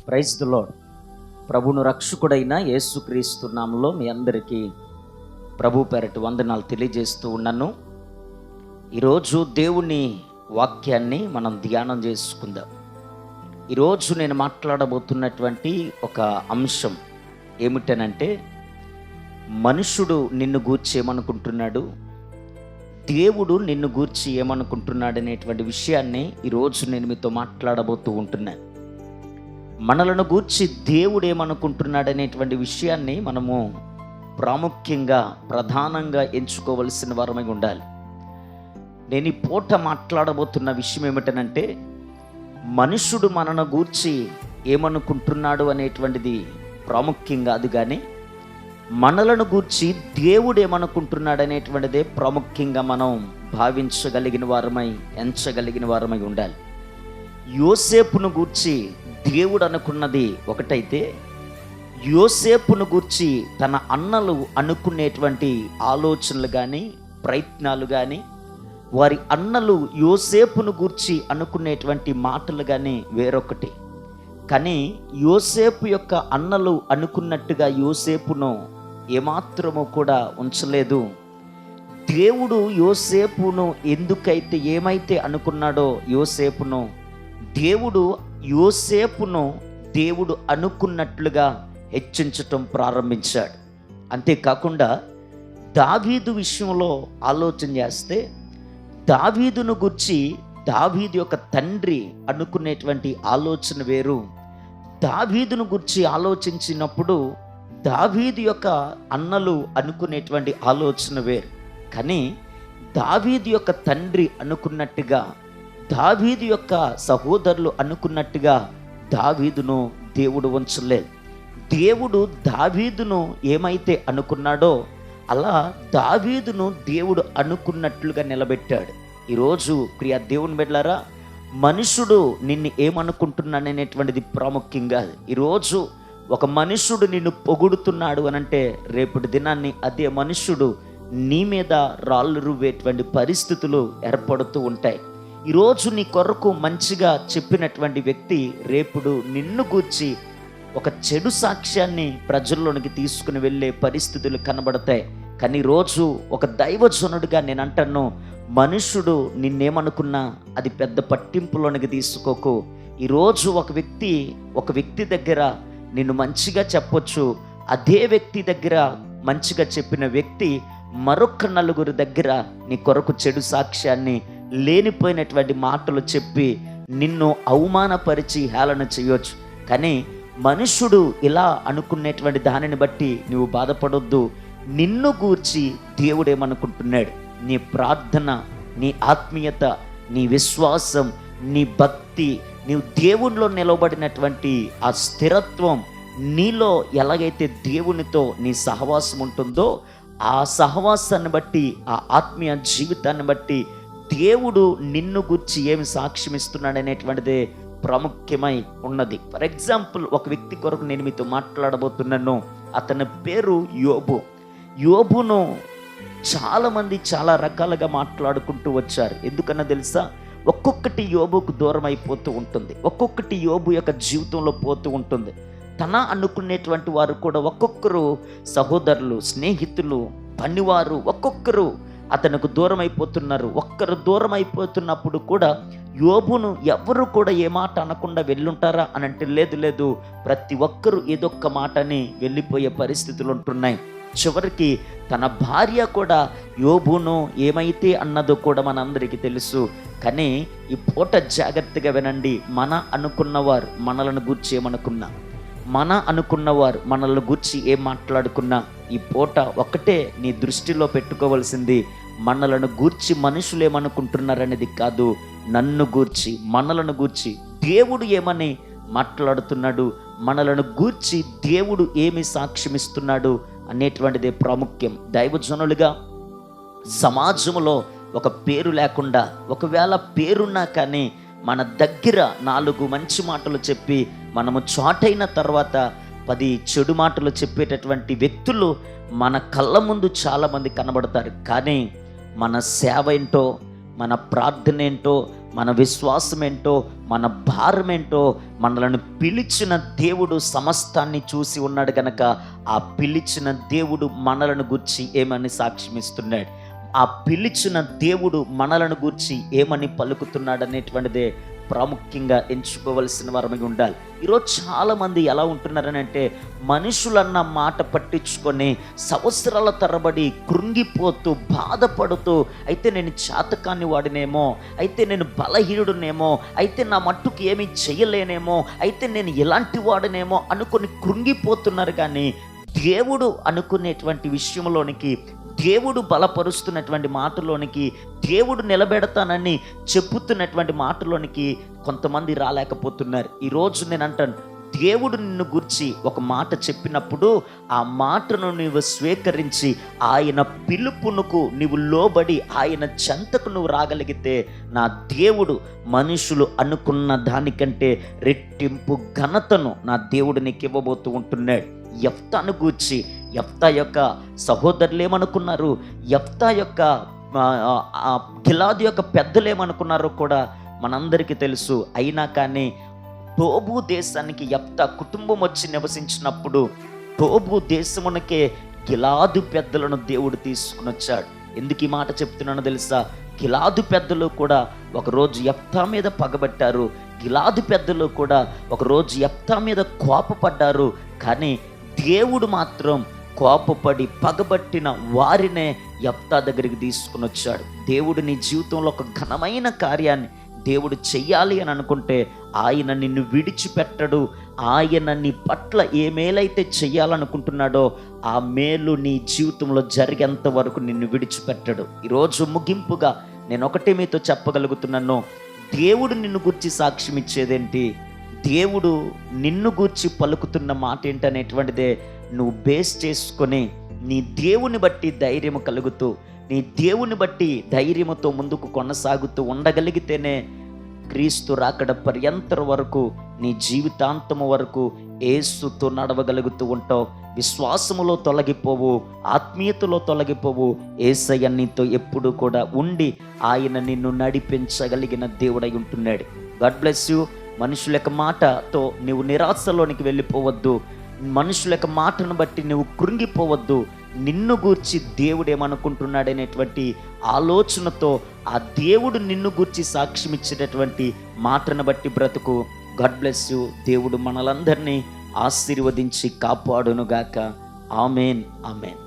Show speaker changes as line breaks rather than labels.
Praise the lord. ప్రభువును రక్షకుడైన యేసుక్రీస్తు నామములో మీ అందరికీ ప్రభు పేరటి వందనాలు తెలియజేస్తూ ఉన్నాను. ఈరోజు దేవుని వాక్యాన్ని మనం ధ్యానం చేసుకుందాం. ఈరోజు నేను మాట్లాడబోతున్నటువంటి ఒక అంశం ఏమిటనంటే, మనుషుడు నిన్ను గూర్చి ఏమనుకుంటున్నాడు, దేవుడు నిన్ను గూర్చి ఏమనుకుంటున్నాడు అనేటువంటి విషయాన్ని ఈరోజు నేను మీతో మాట్లాడబోతూ ఉంటున్నాను. మనలను గూర్చి దేవుడు ఏమనుకుంటున్నాడు అనేటువంటి విషయాన్ని మనము ప్రాముఖ్యంగా ప్రధానంగా ఎంచుకోవలసిన వారమై ఉండాలి. నేను ఈ పూట మాట్లాడబోతున్న విషయం ఏమిటనంటే, మనుషుడు మనను గూర్చి ఏమనుకుంటున్నాడు అనేటువంటిది ప్రాముఖ్యం కాదు, కానీ మనలను గూర్చి దేవుడు ఏమనుకుంటున్నాడు అనేటువంటిదే ప్రాముఖ్యంగా మనం భావించగలిగిన వారమై ఎంచగలిగిన వారమై ఉండాలి. యోసేపును గూర్చి దేవుడు అనుకున్నది ఒకటైతే, యోసేపును గూర్చి తన అన్నలు అనుకునేటువంటి ఆలోచనలు కానీ ప్రయత్నాలు కానీ, వారి అన్నలు యోసేపును గూర్చి అనుకునేటువంటి మాటలు కానీ వేరొకటి. కానీ యోసేపు యొక్క అన్నలు అనుకున్నట్టుగా యోసేపును ఏమాత్రము కూడా ఉంచలేదు. దేవుడు యోసేపును ఏమైతే అనుకున్నాడో దేవుడు అనుకున్నట్లుగా హెచ్చించటం ప్రారంభించాడు. అంతేకాకుండా దావీదు విషయంలో ఆలోచన చేస్తే, దావీదును గురించి దావీదు యొక్క తండ్రి అనుకునేటువంటి ఆలోచన వేరు. దావీదును గురించి ఆలోచించినప్పుడు దావీదు యొక్క అన్నలు అనుకునేటువంటి ఆలోచన వేరు. కానీ దావీదు యొక్క తండ్రి అనుకున్నట్టుగా, దావీదు యొక్క సహోదరులు అనుకున్నట్టుగా దావీదును దేవుడు ఉంచలేదు. దేవుడు దావీదును ఏమైతే అనుకున్నాడో అలా దావీదును దేవుడు అనుకున్నట్లుగా నిలబెట్టాడు. ఈరోజు ప్రియ దేవుని బిడ్డలారా, మనుషుడు నిన్ను ఏమనుకుంటున్నాడనేటువంటిది ప్రాముఖ్యం కాదు. ఈరోజు ఒక మనుషుడు నిన్ను పొగుడుతున్నాడు అనంటే, రేపటి దినాన్ని అదే మనుషుడు నీ మీద రాళ్ళు రువ్వేటువంటి పరిస్థితులు ఏర్పడుతూ ఉంటాయి. ఈరోజు నీ కొరకు మంచిగా చెప్పినటువంటి వ్యక్తి రేపుడు నిన్ను గూర్చి ఒక చెడు సాక్ష్యాన్ని ప్రజల్లోనికి తీసుకుని వెళ్ళే పరిస్థితులు కనబడతాయి. కానీ రోజు ఒక దైవజనుడిగా నేను అంటాను, మనుషుడు నిన్నేమనుకున్నా అది పెద్ద పట్టింపులోనికి తీసుకోకు. ఈరోజు ఒక వ్యక్తి దగ్గర నిన్ను మంచిగా చెప్పొచ్చు, అదే వ్యక్తి దగ్గర మంచిగా చెప్పిన వ్యక్తి మరొక నలుగురు దగ్గర నీ కొరకు చెడు సాక్ష్యాన్ని, లేనిపోయినటువంటి మాటలు చెప్పి నిన్ను అవమానపరిచి హేళన చేయొచ్చు. కానీ మనుషుడు ఇలా అనుకునేటువంటి దానిని బట్టి నువ్వు బాధపడొద్దు. నిన్ను గూర్చి దేవుడేమనుకుంటున్నాడు, నీ ప్రార్థన, నీ ఆత్మీయత, నీ విశ్వాసం, నీ భక్తి, నీవు దేవునిలో నిలబడినటువంటి ఆ స్థిరత్వం, నీలో ఎలాగైతే దేవునితో నీ సహవాసం ఉంటుందో ఆ సహవాసాన్ని బట్టి, ఆ ఆత్మీయ జీవితాన్ని బట్టి దేవుడు నిన్ను గురించి ఏమి సాక్ష్యం ఇస్తున్నాడు అనేటువంటిదే ప్రాముఖ్యమై ఉన్నది. ఫర్ ఎగ్జాంపుల్, ఒక వ్యక్తి కొరకు నేను మీతో మాట్లాడబోతున్నాను. అతని పేరు యోబు. యోబును చాలామంది చాలా రకాలుగా మాట్లాడుకుంటూ వచ్చారు. ఎందుకన్నా తెలుసా, ఒక్కొక్కటి యోబుకు దూరం అయిపోతూ ఉంటుంది, ఒక్కొక్కటి యోబు యొక్క జీవితంలో పోతూ ఉంటుంది. తన అనుకునేటువంటి వారు కూడా ఒక్కొక్కరు సహోదరులు, స్నేహితులు, పనివారు ఒక్కొక్కరు అతనికి దూరం అయిపోతున్నారు. ఒక్కరు దూరం అయిపోతున్నప్పుడు కూడా యోబును ఎవరు కూడా ఏ మాట అనకుండా వెళ్ళుంటారా అని అంటే లేదు, ప్రతి ఒక్కరూ ఏదొక్క మాటని వెళ్ళిపోయే పరిస్థితులు ఉంటున్నాయి. చివరికి తన భార్య కూడా యోబును ఏమైతే అన్నదో కూడా మనందరికీ తెలుసు. కానీ ఈ పూట జాగ్రత్తగా వినండి. అనుకున్నవారు మనలను గూర్చి ఏమనుకున్నా, అనుకున్నవారు మనల్ని గూర్చి ఏం మాట్లాడుకున్నా, ఈ పూట ఒక్కటే నీ దృష్టిలో పెట్టుకోవలసింది, మనలను గూర్చి మనుషులు ఏమనుకుంటున్నారనేది కాదు, నన్ను గూర్చి, మనలను గూర్చి దేవుడు ఏమని మాట్లాడుతున్నాడు, మనలను గూర్చి దేవుడు ఏమి సాక్ష్యమిస్తున్నాడు అనేటువంటిదే ప్రాముఖ్యం. దైవజనులుగా సమాజంలో ఒక పేరు లేకుండా, ఒకవేళ పేరున్నా కానీ మన దగ్గర 4 మంచి మాటలు చెప్పి మనము చాటైన తర్వాత 10 చెడు మాటలు చెప్పేటటువంటి వ్యక్తులు మన కళ్ళ ముందు చాలామంది కనబడతారు. కానీ మన సేవ ఏంటో, మన ప్రార్థన ఏంటో, మన విశ్వాసం ఏంటో, మన భారం ఏంటో, మనలను పిలిచిన దేవుడు సమస్తాన్ని చూసి ఉన్నాడు గనక ఆ పిలిచిన దేవుడు మనలను గురించి ఏమని సాక్ష్యం ఇస్తున్నాడు, ఆ పిలిచిన దేవుడు మనలను గూర్చి ఏమని పలుకుతున్నాడు అనేటువంటిదే ప్రాముఖ్యంగా ఎంచుకోవలసిన వారమై ఉండాలి. ఈరోజు చాలామంది ఎలా ఉంటున్నారని అంటే, మనుషులన్న మాట పట్టించుకొని సంవత్సరాల తరబడి కృంగిపోతూ బాధపడుతూ, అయితే నేను చేతకాని వాడినేమో, అయితే నేను బలహీనుడునేమో, అయితే నా మట్టుకు ఏమీ చేయలేనేమో, అయితే నేను ఇలాంటి వాడినేమో అనుకొని కృంగిపోతున్నారు. కానీ దేవుడు అనుకునేటువంటి విషయంలోనికి, దేవుడు బలపరుస్తున్నటువంటి మాటలోనికి, దేవుడు నిలబెడతానని చెప్పుతున్నటువంటి మాటలోనికి కొంతమంది రాలేకపోతున్నారు. ఈరోజు నేను అంటాను, దేవుడు నిన్ను గురించి ఒక మాట చెప్పినప్పుడు ఆ మాటను నువ్వు స్వీకరించి ఆయన పిలుపునకు నువ్వు లోబడి ఆయన చెంతకు నువ్వు రాగలిగితే, నా దేవుడు మనుషులు అనుకున్న దానికంటే రెట్టింపు ఘనతను నా దేవుడు నీకు ఇవ్వబోతూ ఉంటున్నాడు. యెఫ్తాను గూర్చి యెఫ్తా యొక్క సహోదరులు ఏమనుకున్నారు, యెఫ్తా యొక్క గిలాదు యొక్క పెద్దలు ఏమనుకున్నారో కూడా మనందరికీ తెలుసు. అయినా కానీ టోబు దేశానికి యెఫ్తా కుటుంబం వచ్చి నివసించినప్పుడు టోబు దేశమునకే గిలాదు పెద్దలను దేవుడు తీసుకుని వచ్చాడు. ఎందుకు ఈ మాట చెప్తున్నానో తెలుసా? గిలాదు పెద్దలు కూడా ఒకరోజు యెఫ్తా మీద పగబట్టారు, గిలాదు పెద్దలు కూడా ఒకరోజు యెఫ్తా మీద కోపపడ్డారు. కానీ దేవుడు మాత్రం కోపపడి పగబట్టిన వారినే యెఫ్తా దగ్గరికి తీసుకుని వచ్చాడు. దేవుడు నీ జీవితంలో ఒక ఘనమైన కార్యాన్ని దేవుడు చెయ్యాలి అని అనుకుంటే ఆయన నిన్ను విడిచిపెట్టడు. ఆయన నీ పట్ల ఏ మేలైతే చెయ్యాలనుకుంటున్నాడో ఆ మేలు నీ జీవితంలో జరిగేంత వరకు నిన్ను విడిచిపెట్టడు. ఈరోజు ముగింపుగా నేను ఒకటే మీతో చెప్పగలుగుతున్నాను, దేవుడు నిన్ను గురించి సాక్ష్యం ఇచ్చేదేంటి, దేవుడు నిన్ను గూర్చి పలుకుతున్న మాట ఏంటనేటువంటిదే నువ్వు బేస్ చేసుకొని నీ దేవుని బట్టి ధైర్యం కలుగుతూ, నీ దేవుని బట్టి ధైర్యముతో ముందుకు కొనసాగుతూ ఉండగలిగితేనే క్రీస్తు రాకడ పర్యంతర వరకు నీ జీవితాంతము వరకు యేసుతో నడవగలుగుతూ ఉంటావు. విశ్వాసములో తొలగిపోవు, ఆత్మీయతలో తొలగిపోవు. యేసయ్య నీతో ఎప్పుడు కూడా ఉండి ఆయన నిన్ను నడిపించగలిగిన దేవుడై ఉంటున్నాడు. God bless you. మనుషుల యొక్క మాటతో నువ్వు నిరాశలోనికి వెళ్ళిపోవద్దు. మనుషుల యొక్క మాటను బట్టి నువ్వు కృంగిపోవద్దు. నిన్ను గూర్చి దేవుడు ఏమనుకుంటున్నాడనేటువంటి ఆలోచనతో ఆ దేవుడు నిన్ను గూర్చి సాక్ష్యం ఇచ్చేటటువంటి మాటను బట్టి బ్రతుకు. God bless you. దేవుడు మనలందరినీ ఆశీర్వదించి కాపాడునుగాక. Amen, amen.